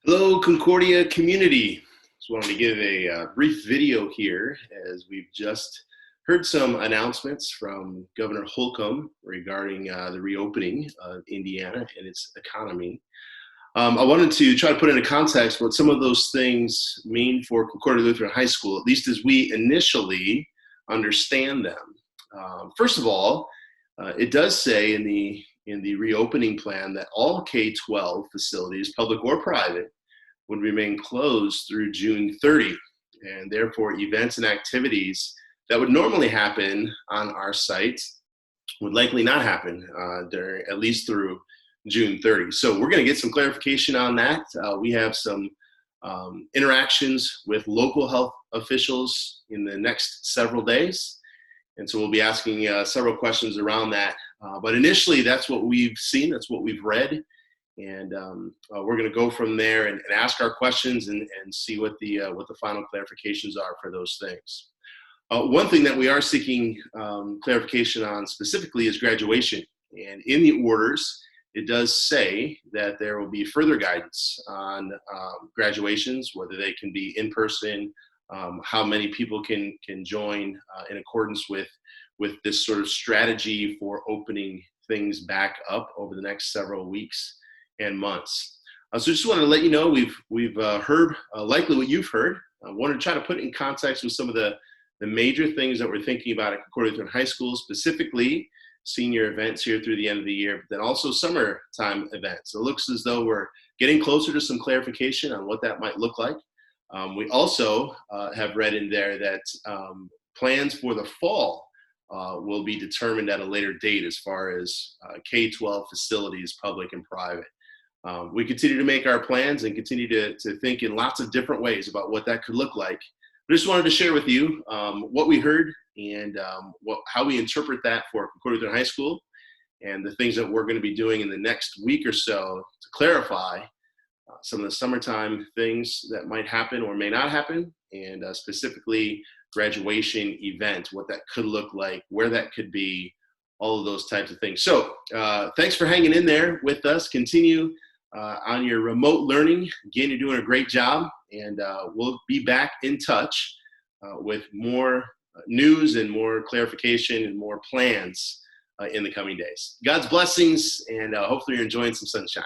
Hello, Concordia community. Just wanted to give a brief video here as we've just heard some announcements from Governor Holcomb regarding the reopening of Indiana and its economy. I wanted to try to put into context what some of those things mean for Concordia Lutheran High School, at least as we initially understand them. First of all, it does say in the reopening plan that all K-12 facilities, public or private, would remain closed through June 30, and therefore events and activities that would normally happen on our site would likely not happen during, at least through June 30. So we're going to get some clarification on that. We have some interactions with local health officials in the next several days, and so we'll be asking several questions around that. But initially, that's what we've seen, that's what we've read. And we're going to go from there and ask our questions and see what the final clarifications are for those things. One thing that we are seeking clarification on specifically is graduation. And in the orders, it does say that there will be further guidance on graduations, whether they can be in person, how many people can join in accordance with this sort of strategy for opening things back up over the next several weeks and months. So just wanted to let you know we've heard likely what you've heard. I wanted to try to put it in context with some of the major things that we're thinking about at Concordia Lutheran High School, specifically senior events here through the end of the year, but then also summertime events. It looks as though we're getting closer to some clarification on what that might look like. We also have read in there that plans for the fall will be determined at a later date as far as K-12 facilities, public and private. We continue to make our plans and continue to think in lots of different ways about what that could look like. I just wanted to share with you what we heard and how we interpret that for Concordia Lutheran High School and the things that we're going to be doing in the next week or so to clarify some of the summertime things that might happen or may not happen, and specifically graduation event, what that could look like, where that could be, all of those types of things. So thanks for hanging in there with us. Continue on your remote learning. Again, you're doing a great job, and we'll be back in touch with more news and more clarification and more plans in the coming days. God's blessings, and hopefully you're enjoying some sunshine.